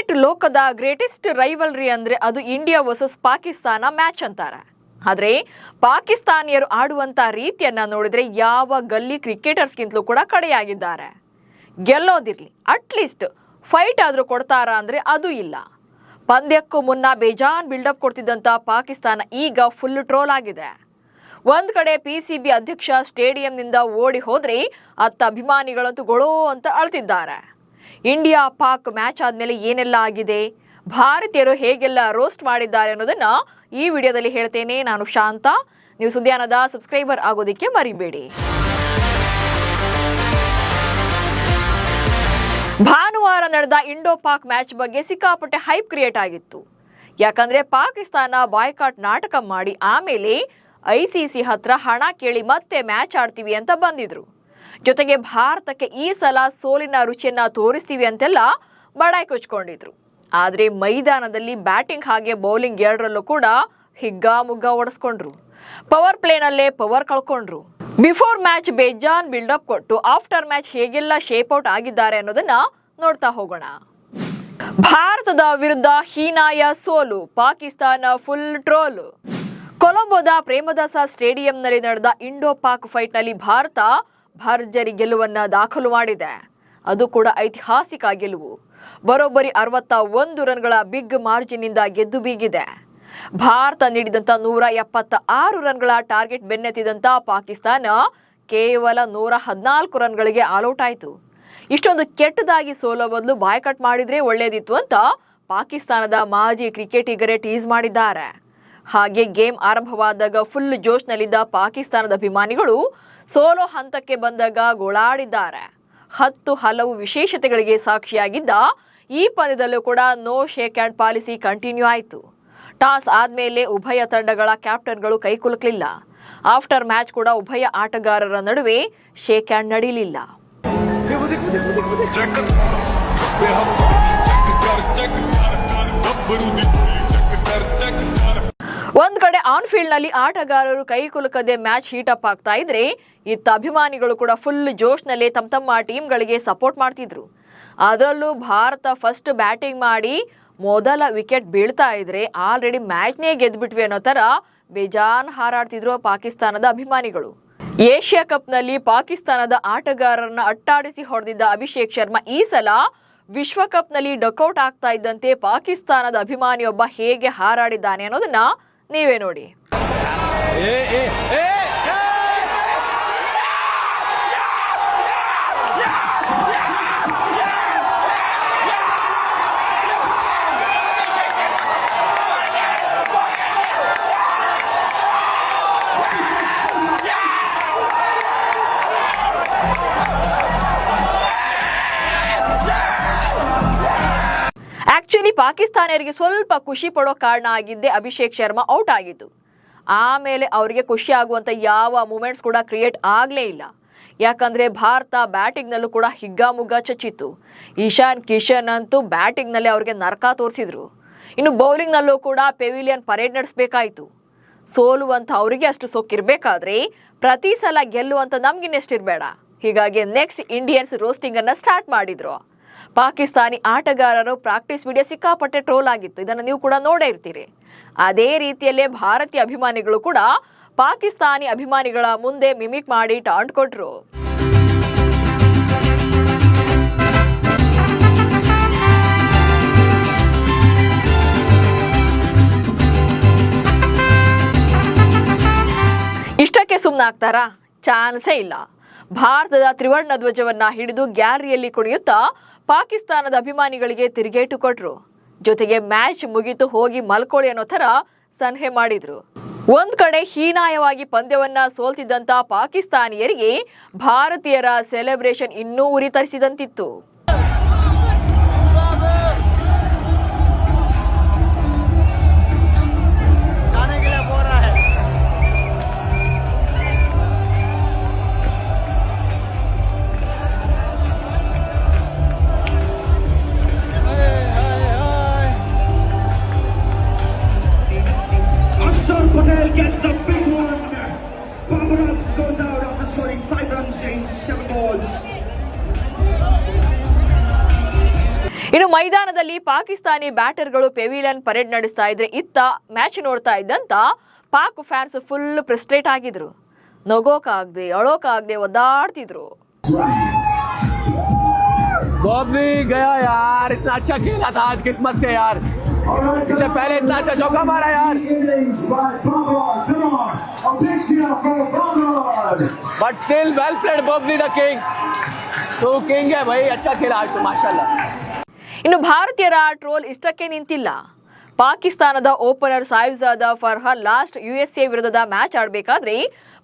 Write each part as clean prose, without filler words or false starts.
Cricket ಲೋಕದ greatest rivalry ಅಂದ್ರೆ ಅದು ಇಂಡಿಯಾ ವರ್ಸಸ್ ಪಾಕಿಸ್ತಾನ ಮ್ಯಾಚ್ ಅಂತಾರೆ. ಆದ್ರೆ ಪಾಕಿಸ್ತಾನಿಯರು ಆಡುವಂತ ರೀತಿಯನ್ನ ನೋಡಿದ್ರೆ ಯಾವ ಗಲ್ಲಿ ಕ್ರಿಕೆಟರ್ಸ್ಗಿಂತಲೂ ಕೂಡ ಕಡೆಯಾಗಿದ್ದಾರೆ. ಗೆಲ್ಲೋದಿರ್ಲಿ, ಅಟ್ಲೀಸ್ಟ್ ಫೈಟ್ ಆದ್ರೂ ಕೊಡ್ತಾರಾ ಅಂದ್ರೆ ಅದು ಇಲ್ಲ. ಪಂದ್ಯಕ್ಕೂ ಮುನ್ನ ಬೇಜಾನ್ ಬಿಲ್ಡಪ್ ಕೊಡ್ತಿದ್ದಂತ ಪಾಕಿಸ್ತಾನ ಈಗ ಫುಲ್ ಟ್ರೋಲ್ ಆಗಿದೆ. ಒಂದ್ ಕಡೆ PCB ಅಧ್ಯಕ್ಷ ಸ್ಟೇಡಿಯಂನಿಂದ ಓಡಿ ಹೋದ್ರೆ ಅತ್ತ ಅಭಿಮಾನಿಗಳಂತೂ ಗೊಳೋ ಅಂತ ಅಳ್ತಿದ್ದಾರೆ. ಇಂಡಿಯಾ ಪಾಕ್ ಮ್ಯಾಚ್ ಆದ್ಮೇಲೆ ಏನೆಲ್ಲ ಆಗಿದೆ, ಭಾರತೀಯರು ಹೇಗೆಲ್ಲ ರೋಸ್ಟ್ ಮಾಡಿದ್ದಾರೆ ಅನ್ನೋದನ್ನ ಈ ವಿಡಿಯೋದಲ್ಲಿ ಹೇಳ್ತೇನೆ. ನಾನು ಶಾಂತ. ನೀವು ಸುದ್ದಿಯಾನದ ಸಬ್ಸ್ಕ್ರೈಬರ್ ಆಗೋದಿಕ್ಕೆ ಮರಿಬೇಡಿ. ಭಾನುವಾರ ನಡೆದ ಇಂಡೋ ಪಾಕ್ ಮ್ಯಾಚ್ ಬಗ್ಗೆ ಸಿಕ್ಕಾಪಟ್ಟೆ ಹೈಪ್ ಕ್ರಿಯೇಟ್ ಆಗಿತ್ತು. ಯಾಕಂದ್ರೆ ಪಾಕಿಸ್ತಾನ ಬಾಯ್ಕಾಟ್ ನಾಟಕ ಮಾಡಿ ಆಮೇಲೆ ICC ಹತ್ರ ಹಣ ಕೇಳಿ ಮತ್ತೆ ಮ್ಯಾಚ್ ಆಡ್ತೀವಿ ಅಂತ ಬಂದಿದ್ರು. ಜೊತೆಗೆ ಭಾರತಕ್ಕೆ ಈ ಸಲ ಸೋಲಿನ ರುಚಿಯನ್ನ ತೋರಿಸ್ತೀವಿ ಅಂತೆಲ್ಲ ಬಡಾಯಿ ಕೊಚ್ಕೊಂಡಿದ್ರು. ಆದ್ರೆ ಮೈದಾನದಲ್ಲಿ ಬ್ಯಾಟಿಂಗ್ ಹಾಗೆ ಬೌಲಿಂಗ್ ಎರಡರಲ್ಲೂ ಕೂಡ ಹಿಗ್ಗಾಮುಗ್ಗಾ ಓಡಿಸ್ಕೊಂಡ್ರು. ಪವರ್ ಪ್ಲೇನಲ್ಲೇ ಪವರ್ ಕಳ್ಕೊಂಡ್ರು. ಬಿಫೋರ್ ಮ್ಯಾಚ್ ಬೇಜಾನ್ ಬಿಲ್ಡಪ್ ಕೊಟ್ಟು ಆಫ್ಟರ್ ಮ್ಯಾಚ್ ಹೇಗೆಲ್ಲ ಶೇಪ್ ಔಟ್ ಆಗಿದ್ದಾರೆ ಅನ್ನೋದನ್ನ ನೋಡ್ತಾ ಹೋಗೋಣ. ಭಾರತದ ವಿರುದ್ಧ ಹೀನಾಯ ಸೋಲು, ಪಾಕಿಸ್ತಾನ ಫುಲ್ ಟ್ರೋಲ್. ಕೊಲಂಬೋದ ಪ್ರೇಮದಾಸ ಸ್ಟೇಡಿಯಂನಲ್ಲಿ ನಡೆದ ಇಂಡೋ ಪಾಕ್ ಫೈಟ್ ನಲ್ಲಿ ಭಾರತ ಭರ್ಜರಿ ಗೆಲುವನ್ನ ದಾಖಲು ಮಾಡಿದೆ. ಅದು ಕೂಡ ಐತಿಹಾಸಿಕ ಗೆಲುವು. ಬರೋಬ್ಬರಿ 61 ರನ್ಗಳ ಬಿಗ್ ಮಾರ್ಜಿನ್ ನಿಂದ ಗೆದ್ದು ಬೀಗಿದೆ. ಭಾರತ ನೀಡಿದಂತ 176 ರನ್ಗಳ ಟಾರ್ಗೆಟ್ ಬೆನ್ನತ್ತಿದಂತ ಪಾಕಿಸ್ತಾನ ಕೇವಲ 114 ರನ್ಗಳಿಗೆ ಆಲ್ಔಟ್ ಆಯಿತು. ಇಷ್ಟೊಂದು ಕೆಟ್ಟದಾಗಿ ಸೋಲೋ ಬದಲು ಬಾಯ್ಕಟ್ ಮಾಡಿದ್ರೆ ಒಳ್ಳೇದಿತ್ತು ಅಂತ ಪಾಕಿಸ್ತಾನದ ಮಾಜಿ ಕ್ರಿಕೆಟಿಗರೇ ಟೀಸ್ ಮಾಡಿದ್ದಾರೆ. ಹಾಗೆ ಗೇಮ್ ಆರಂಭವಾದಾಗ ಫುಲ್ ಜೋಶ್ನಲ್ಲಿದ್ದ ಪಾಕಿಸ್ತಾನದ ಅಭಿಮಾನಿಗಳು ಸೋಲೋ ಹಂತಕ್ಕೆ ಬಂದಾಗ ಗೋಳಾಡಿದ್ದಾರೆ. 10 ಹಲವು ವಿಶೇಷತೆಗಳಿಗೆ ಸಾಕ್ಷಿಯಾಗಿದ್ದ ಈ ಪಂದ್ಯದಲ್ಲೂ ಕೂಡ no shake hand policy continue ಆಯಿತು. ಟಾಸ್ ಆದ್ಮೇಲೆ ಉಭಯ ತಂಡಗಳ ಕ್ಯಾಪ್ಟನ್ಗಳು ಕೈಕುಲುಕಲಿಲ್ಲ. ಆಫ್ಟರ್ ಮ್ಯಾಚ್ ಕೂಡ ಉಭಯ ಆಟಗಾರರ ನಡುವೆ ಶೇಕ್ ಹ್ಯಾಂಡ್ ನಡೀಲಿಲ್ಲ. ಒಂದ್ ಕಡೆ ಆನ್ ಫೀಲ್ಡ್ ನಲ್ಲಿ ಆಟಗಾರರು ಕೈ ಕುಲುಕದೆ ಮ್ಯಾಚ್ ಹೀಟಪ್ ಆಗ್ತಾ ಇದ್ರೆ, ಇತ್ತ ಅಭಿಮಾನಿಗಳು ಕೂಡ ಫುಲ್ ಜೋಶ್ನಲ್ಲಿ ತಮ್ಮ ಟೀಮ್ಗಳಿಗೆ ಸಪೋರ್ಟ್ ಮಾಡ್ತಿದ್ರು. ಅದರಲ್ಲೂ ಭಾರತ ಫಸ್ಟ್ ಬ್ಯಾಟಿಂಗ್ ಮಾಡಿ ಮೊದಲ ವಿಕೆಟ್ ಬೀಳ್ತಾ ಇದ್ರೆ ಆಲ್ರೆಡಿ ಮ್ಯಾಚ್ನೇ ಗೆದ್ಬಿಟ್ವಿ ಅನ್ನೋ ತರ ಬೇಜಾನ್ ಹಾರಾಡ್ತಿದ್ರು ಪಾಕಿಸ್ತಾನದ ಅಭಿಮಾನಿಗಳು. ಏಷ್ಯಾ ಕಪ್ ನಲ್ಲಿ ಪಾಕಿಸ್ತಾನದ ಆಟಗಾರರನ್ನ ಅಟ್ಟಾಡಿಸಿ ಹೊಡೆದಿದ್ದ ಅಭಿಷೇಕ್ ಶರ್ಮಾ ಈ ಸಲ ವಿಶ್ವಕಪ್ ನಲ್ಲಿ ಡಕ್ಔಟ್ ಆಗ್ತಾ ಇದ್ದಂತೆ ಪಾಕಿಸ್ತಾನದ ಅಭಿಮಾನಿಯೊಬ್ಬ ಹೇಗೆ ಹಾರಾಡಿದ್ದಾನೆ ಅನ್ನೋದನ್ನ ನೀವೇ ನೋಡಿ. ಆಕ್ಚುಲಿ ಪಾಕಿಸ್ತಾನಿಯರಿಗೆ ಸ್ವಲ್ಪ ಖುಷಿ ಪಡೋ ಕಾರಣ ಆಗಿದ್ದೆ ಅಭಿಷೇಕ್ ಶರ್ಮಾ ಔಟ್ ಆಗಿದ್ದು. ಆಮೇಲೆ ಅವರಿಗೆ ಖುಷಿ ಆಗುವಂತ ಯಾವ ಮೂಮೆಂಟ್ಸ್ ಕೂಡ ಕ್ರಿಯೇಟ್ ಆಗ್ಲೇ ಇಲ್ಲ. ಯಾಕಂದ್ರೆ ಭಾರತ ಬ್ಯಾಟಿಂಗ್ ನಲ್ಲೂ ಕೂಡ ಹಿಗ್ಗಾಮುಗ್ಗಾ ಚಚ್ಚಿತ್ತು. ಇಶಾನ್ ಕಿಶನ್ ಅಂತೂ ಬ್ಯಾಟಿಂಗ್ ನಲ್ಲಿ ಅವ್ರಿಗೆ ನರಕ ತೋರಿಸಿದ್ರು. ಇನ್ನು ಬೌಲಿಂಗ್ ನಲ್ಲೂ ಕೂಡ ಪೆವಿಲಿಯನ್ ಪರೇಡ್ ನಡೆಸಬೇಕಾಯಿತು. ಸೋಲುವಂತ ಅವರಿಗೆ ಅಷ್ಟು ಸೊಕ್ಕಿರ್ಬೇಕಾದ್ರೆ ಪ್ರತಿ ಸಲ ಗೆಲ್ಲುವಂತ ನಮ್ಗಿನ್ನೆಷ್ಟಿರ್ಬೇಡ. ಹೀಗಾಗಿ ನೆಕ್ಸ್ಟ್ ಇಂಡಿಯನ್ಸ್ ರೋಸ್ಟಿಂಗ್ ಅನ್ನ ಸ್ಟಾರ್ಟ್ ಮಾಡಿದ್ರು. ಪಾಕಿಸ್ತಾನಿ ಆಟಗಾರರು ಪ್ರಾಕ್ಟೀಸ್ ವಿಡಿಯೋ ಸಿಕ್ಕಾಪಟ್ಟೆ ಟ್ರೋಲ್ ಆಗಿತ್ತು. ಇದನ್ನು ನೀವು ಕೂಡ ನೋಡೇ ಇರ್ತೀರಿ. ಅದೇ ರೀತಿಯಲ್ಲೇ ಭಾರತೀಯ ಅಭಿಮಾನಿಗಳು ಕೂಡ ಪಾಕಿಸ್ತಾನಿ ಅಭಿಮಾನಿಗಳ ಮುಂದೆ ಮಿಮಿಕ್ ಮಾಡಿ ಟಾಂಟ್ ಕೊಟ್ರು. ಇಷ್ಟಕ್ಕೆ ಸುಮ್ಮನಾಗ್ತಾರಾ? ಚಾನ್ಸೇ ಇಲ್ಲ. ಭಾರತದ ತ್ರಿವರ್ಣ ಧ್ವಜವನ್ನ ಹಿಡಿದು ಗ್ಯಾಲರಿಯಲ್ಲಿ ಕುಣಿಯುತ್ತಾ ಪಾಕಿಸ್ತಾನದ ಅಭಿಮಾನಿಗಳಿಗೆ ತಿರುಗೇಟು ಕೊಟ್ರು. ಜೊತೆಗೆ ಮ್ಯಾಚ್ ಮುಗಿತು, ಹೋಗಿ ಮಲ್ಕೊಳ್ಳಿ ಅನ್ನೋ ತರ ಸನ್ಹೆ ಮಾಡಿದ್ರು. ಒಂದ್ ಕಡೆ ಹೀನಾಯವಾಗಿ ಪಂದ್ಯವನ್ನ ಸೋಲ್ತಿದ್ದಂತ ಪಾಕಿಸ್ತಾನಿಯರಿಗೆ ಭಾರತೀಯರ ಸೆಲೆಬ್ರೇಷನ್ ಇನ್ನೂ ಉರಿ ತರಿಸಿದಂತಿತ್ತು. Gets the big one. Barbaros goes out after scoring 5 runs in 7 balls. ಮೈದಾನದಲ್ಲಿ ಪಾಕಿಸ್ತಾನಿ ಬ್ಯಾಟರ್ಗಳು ಪೆವಿಲಿಯನ್ ಪರೇಡ್ ನಡೆಸ್ತಾ ಇದ್ರೆ ಇತ್ತ ಮ್ಯಾಚ್ ನೋಡ್ತಾ ಇದ್ದಂತ ಪಾಕ್ ಫ್ಯಾನ್ಸ್ ಫುಲ್ ಫ್ರಸ್ಟ್ರೇಟ್ ಆಗಿದ್ರು. ನಗೋಕಾಗದೆ ಅಳೋಕಾಗದೆ ಒದ್ದಾಡ್ತಿದ್ರು. बॉबी गया यार, इतना अच्छा खेला था आज, किस्मत से यार, इससे पहले इतना अच्छा चौका मारा यार. But still well played Bobby the king. तो किंग है भाई, अच्छा खेला आज तो माशाल्लाह. ಇನ್ನು ಭಾರತೀಯರ ಟ್ರೋಲ್ ಇಷ್ಟಕ್ಕೆ ನಿಂತಿಲ್ಲ. ಪಾಕಿಸ್ತಾನದ ಓಪನರ್ ಸಾಹಿಬ್ಜಾದ ಫರ್ಹಾನ್ ಲಾಸ್ಟ್ USA ವಿರುದ್ಧದ ಮ್ಯಾಚ್ ಆಡಬೇಕಾದ್ರೆ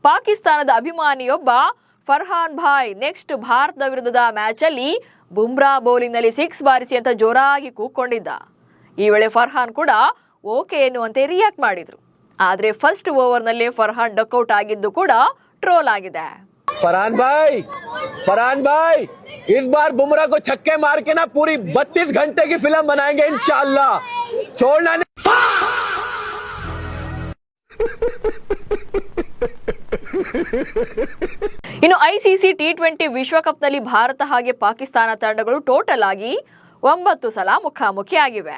ಪಾಕಿಸ್ತಾನದ ಅಭಿಮಾನಿಯೊಬ್ಬ ಫರ್ಹಾನ್ ಭಾಯ್ ನೆಕ್ಸ್ಟ್ ಭಾರತದ ವಿರುದ್ಧದ ಮ್ಯಾಚ್ ಅಲ್ಲಿ ಬುಮ್ರಾ ಬೌಲಿಂಗ್ ನಲ್ಲಿ 6 ಬಾರಿಸಿ ಅಂತ ಜೋರಾಗಿ ಕೂಕೊಂಡಿದ್ದ. ಈ ವೇಳೆ ಫರ್ಹಾನ್ ಕೂಡ ಓಕೆ ಎನ್ನುವಂತೆ ರಿಯಾಕ್ಟ್ ಮಾಡಿದ್ರು. ಆದ್ರೆ ಫಸ್ಟ್ ಓವರ್ ನಲ್ಲಿ ಫರ್ಹಾನ್ ಡಕ್ಔಟ್ ಆಗಿದ್ದು ಕೂಡ ಟ್ರೋಲ್ ಆಗಿದೆ. फरहान भाई इस बार बुमराह को छक्के मार के ना पूरी 32 घंटे की फिल्म बनाएंगे इंशाल्लाह, छोड़ना नहीं. ಇನ್ನು ICC T20 ವಿಶ್ವಕಪ್ನಲ್ಲಿ ಭಾರತ ಹಾಗೆ ಪಾಕಿಸ್ತಾನ ತಂಡಗಳು ಟೋಟಲ್ ಆಗಿ 9 ಸಲ ಮುಖಾಮುಖಿಯಾಗಿವೆ.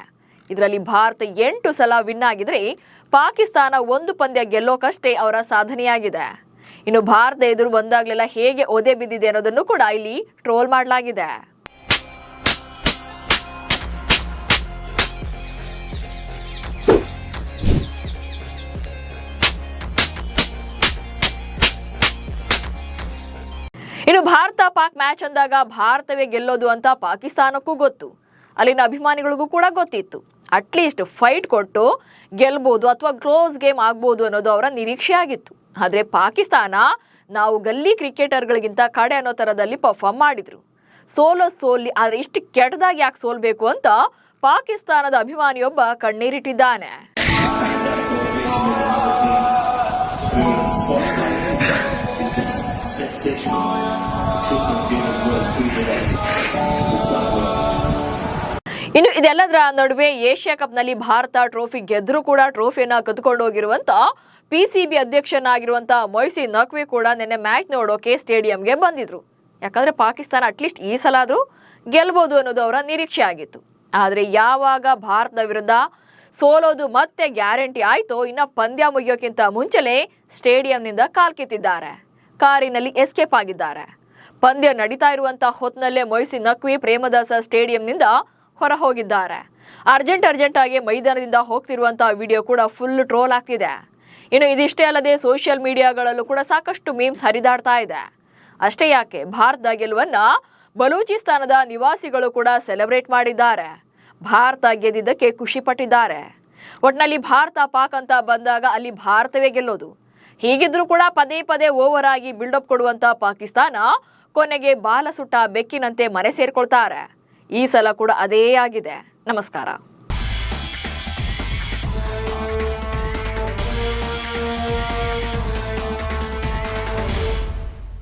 ಇದರಲ್ಲಿ ಭಾರತ 8 ಸಲ ವಿನ್ ಆಗಿದ್ರೆ ಪಾಕಿಸ್ತಾನ 1 ಪಂದ್ಯ ಗೆಲ್ಲೋಕಷ್ಟೇ ಅವರ ಸಾಧನೆಯಾಗಿದೆ. ಇನ್ನು ಭಾರತ ಎದುರು ಬಂದಾಗಲೆಲ್ಲ ಹೇಗೆ ಒದೆ ಬಿದ್ದಿದೆ ಅನ್ನೋದನ್ನು ಕೂಡ ಇಲ್ಲಿ ಟ್ರೋಲ್ ಮಾಡಲಾಗಿದೆ. ಇನ್ನು ಭಾರತ ಪಾಕ್ ಮ್ಯಾಚ್ ಅಂದಾಗ ಭಾರತವೇ ಗೆಲ್ಲೋದು ಅಂತ ಪಾಕಿಸ್ತಾನಕ್ಕೂ ಗೊತ್ತು, ಅಲ್ಲಿನ ಅಭಿಮಾನಿಗಳಿಗೂ ಕೂಡ ಗೊತ್ತಿತ್ತು. ಅಟ್ಲೀಸ್ಟ್ ಫೈಟ್ ಕೊಟ್ಟು ಗೆಲ್ಬಹುದು ಅಥವಾ ಕ್ಲೋಸ್ ಗೇಮ್ ಆಗ್ಬೋದು ಅನ್ನೋದು ಅವರ ನಿರೀಕ್ಷೆ ಆಗಿತ್ತು. ಆದ್ರೆ ಪಾಕಿಸ್ತಾನ ನಾವು ಗಲ್ಲಿ ಕ್ರಿಕೆಟರ್ಗಳಿಗಿಂತ ಕಡೆ ಅನ್ನೋ ತರದಲ್ಲಿ ಪರ್ಫಾರ್ಮ್ ಮಾಡಿದ್ರು. ಸೋಲಿ, ಆದ್ರೆ ಇಷ್ಟು ಕೆಟ್ಟದಾಗಿ ಯಾಕೆ ಸೋಲ್ಬೇಕು ಅಂತ ಪಾಕಿಸ್ತಾನದ ಅಭಿಮಾನಿಯೊಬ್ಬ ಕಣ್ಣೀರಿಟ್ಟಿದ್ದಾನೆ. ಇನ್ನು ಇದೆಲ್ಲದರ ನಡುವೆ ಏಷ್ಯಾ ಕಪ್ನಲ್ಲಿ ಭಾರತ ಟ್ರೋಫಿ ಗೆದ್ರೂ ಕೂಡ ಟ್ರೋಫಿಯನ್ನ ಕದ್ಕೊಂಡು ಹೋಗಿರುವಂತ PCB ಅಧ್ಯಕ್ಷನಾಗಿರುವಂತ ಮೊಯ್ಸಿನ್ ನಕ್ವಿ ಕೂಡ ನಿನ್ನೆ ಮ್ಯಾಚ್ ನೋಡೋಕೆ ಸ್ಟೇಡಿಯಂಗೆ ಬಂದಿದ್ರು. ಯಾಕಂದ್ರೆ ಪಾಕಿಸ್ತಾನ ಅಟ್ಲೀಸ್ಟ್ ಈ ಸಲ ಆದ್ರೂ ಗೆಲ್ಬಹುದು ಅನ್ನೋದು ಅವರ ನಿರೀಕ್ಷೆ ಆಗಿತ್ತು. ಆದ್ರೆ ಯಾವಾಗ ಭಾರತದ ವಿರುದ್ಧ ಸೋಲೋದು ಮತ್ತೆ ಗ್ಯಾರಂಟಿ ಆಯ್ತೋ ಇನ್ನ ಪಂದ್ಯ ಮುಗಿಯೋಕ್ಕಿಂತ ಮುಂಚೆಲೇ ಸ್ಟೇಡಿಯಂನಿಂದ ಕಾಲ್ಕಿತ್ತಿದ್ದಾರೆ, ಕಾರಿನಲ್ಲಿ ಎಸ್ಕೇಪ್ ಆಗಿದ್ದಾರೆ. ಪಂದ್ಯ ನಡೀತಾ ಇರುವಂತ ಹೊತ್ನಲ್ಲೇ ಮೊಯ್ಸಿನ್ ನಕ್ವಿ ಪ್ರೇಮದಾಸ ಸ್ಟೇಡಿಯಂನಿಂದ ಹೊರ ಹೋಗಿದ್ದಾರೆ. ಅರ್ಜೆಂಟ್ ಆಗಿ ಮೈದಾನದಿಂದ ಹೋಗ್ತಿರುವಂತಹ ವಿಡಿಯೋ ಕೂಡ ಫುಲ್ ಟ್ರೋಲ್ ಆಗ್ತಿದೆ. ಇನ್ನು ಇದಿಷ್ಟೇ ಅಲ್ಲದೆ ಸೋಷಿಯಲ್ ಮೀಡಿಯಾಗಳಲ್ಲೂ ಕೂಡ ಸಾಕಷ್ಟು ಮೀಮ್ಸ್ ಹರಿದಾಡ್ತಾ ಇದೆ. ಅಷ್ಟೇ ಯಾಕೆ, ಭಾರತದ ಗೆಲುವನ್ನ ಬಲೂಚಿಸ್ತಾನದ ನಿವಾಸಿಗಳು ಕೂಡ ಸೆಲೆಬ್ರೇಟ್ ಮಾಡಿದ್ದಾರೆ. ಭಾರತ ಗೆದ್ದಿದ್ದಕ್ಕೆ ಖುಷಿ ಪಟ್ಟಿದ್ದಾರೆ. ಒಟ್ನಲ್ಲಿ ಭಾರತ ಪಾಕ್ ಅಂತ ಬಂದಾಗ ಅಲ್ಲಿ ಭಾರತವೇ ಗೆಲ್ಲೋದು. ಹೀಗಿದ್ರೂ ಕೂಡ ಪದೇ ಓವರ್ ಆಗಿ ಬಿಲ್ಡಪ್ ಕೊಡುವಂತ ಪಾಕಿಸ್ತಾನ ಕೊನೆಗೆ ಬಾಲ ಸುಟ್ಟ ಬೆಕ್ಕಿನಂತೆ ಮನೆ ಸೇರ್ಕೊಳ್ತಾರೆ. ಈ ಸಲ ಕೂಡ ಅದೇ ಆಗಿದೆ. ನಮಸ್ಕಾರ.